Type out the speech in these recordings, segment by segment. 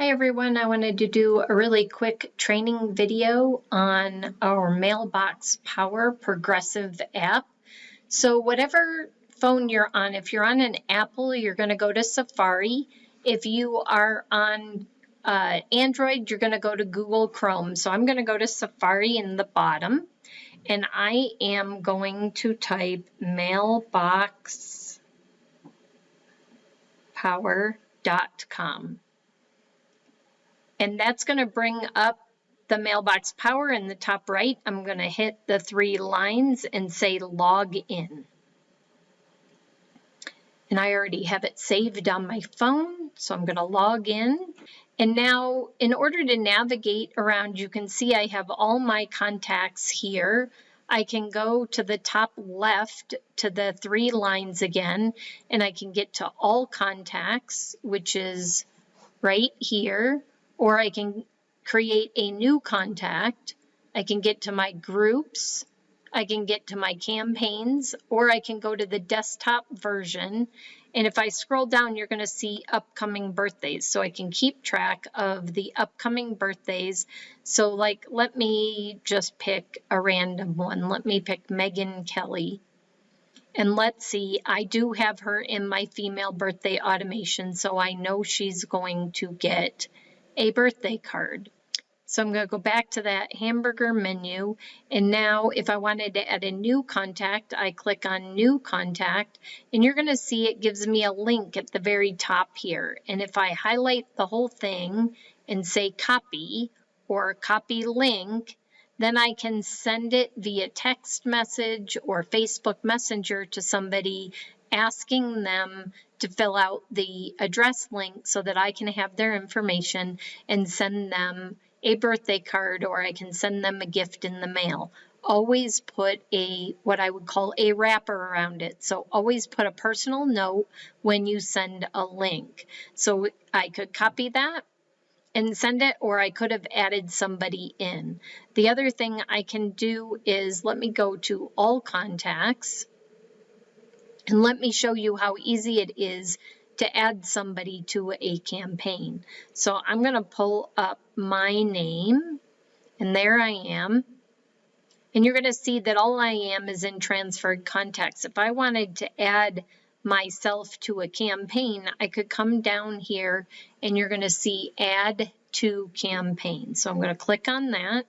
Hi everyone, I wanted to do a really quick training video on our Mailbox Power Progressive app. So whatever phone you're on, if you're on an Apple, you're going to go to Safari. If you are on Android, you're going to go to Google Chrome. So I'm going to go to Safari in the bottom, and I am going to type mailboxpower.com. And that's going to bring up the Mailbox Power in the top right. I'm going to hit the 3 lines and say log in. And I already have it saved on my phone, so I'm going to log in. And now, in order to navigate around, you can see I have all my contacts here. I can go to the top left to the 3 lines again, and I can get to all contacts, which is right here. Or I can create a new contact. I can get to my groups. I can get to my campaigns, or I can go to the desktop version. And if I scroll down, you're going to see upcoming birthdays. So I can keep track of the upcoming birthdays. So like, let me just pick a random one. Let me pick Megan Kelly. And let's see, I do have her in my female birthday automation, so I know she's going to get a birthday card. So I'm going to go back to that hamburger menu. And now if I wanted to add a new contact, I click on new contact, and you're going to see it gives me a link at the very top here. And if I highlight the whole thing and say copy or copy link, then I can send it via text message or Facebook Messenger to somebody, asking them to fill out the address link so that I can have their information and send them a birthday card, or I can send them a gift in the mail. Always put what I would call a wrapper around it. So always put a personal note when you send a link. So I could copy that and send it, or I could have added somebody in. The other thing I can do is, let me go to all contacts, and let me show you how easy it is to add somebody to a campaign. So I'm going to pull up my name, and there I am. And you're going to see that all I am is in transferred contacts. If I wanted to add myself to a campaign, I could come down here and you're going to see add to campaign. So I'm going to click on that.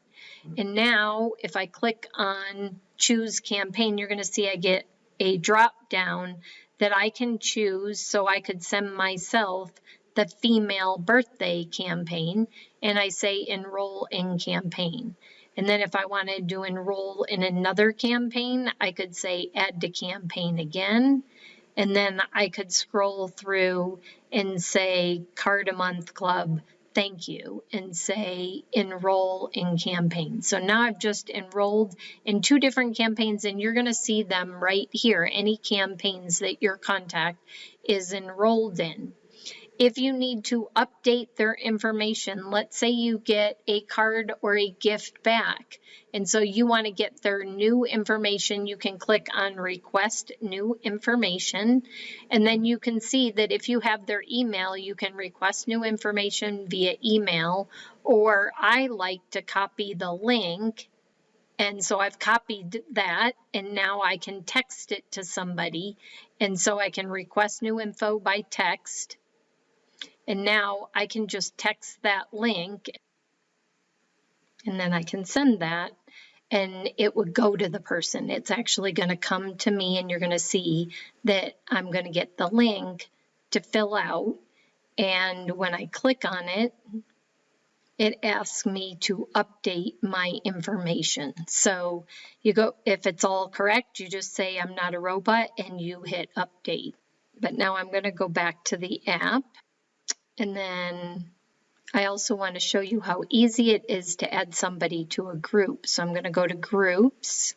And now if I click on choose campaign, you're going to see I get a drop down that I can choose. So I could send myself the female birthday campaign, and I say enroll in campaign. And then if I wanted to enroll in another campaign, I could say add to campaign again. And then I could scroll through and say card a month club, thank you, and say enroll in campaign. So now I've just enrolled in 2 different campaigns, and you're going to see them right here, any campaigns that your contact is enrolled in. If you need to update their information, let's say you get a card or a gift back, and so you want to get their new information, you can click on request new information, and then you can see that if you have their email, you can request new information via email, or I like to copy the link. And so I've copied that, and now I can text it to somebody, and so I can request new info by text. And now I can just text that link, and then I can send that, and it would go to the person. It's actually going to come to me, and you're going to see that I'm going to get the link to fill out. And when I click on it, it asks me to update my information. So you go, if it's all correct, you just say I'm not a robot and you hit update. But now I'm going to go back to the app. And then I also want to show you how easy it is to add somebody to a group. So I'm going to go to groups,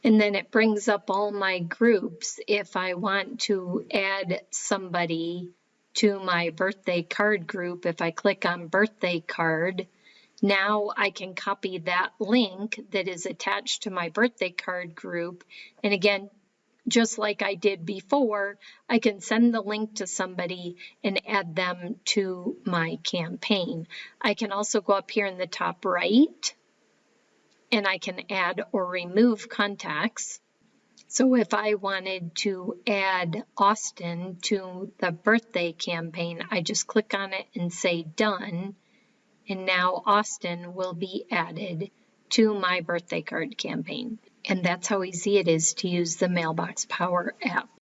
and then it brings up all my groups. If I want to add somebody to my birthday card group, if I click on birthday card, now I can copy that link that is attached to my birthday card group. And again, just like I did before, I can send the link to somebody and add them to my campaign. I can also go up here in the top right and I can add or remove contacts. So if I wanted to add Austin to the birthday campaign, I just click on it and say done. And now Austin will be added to my birthday card campaign. And that's how easy it is to use the Mailbox Power app.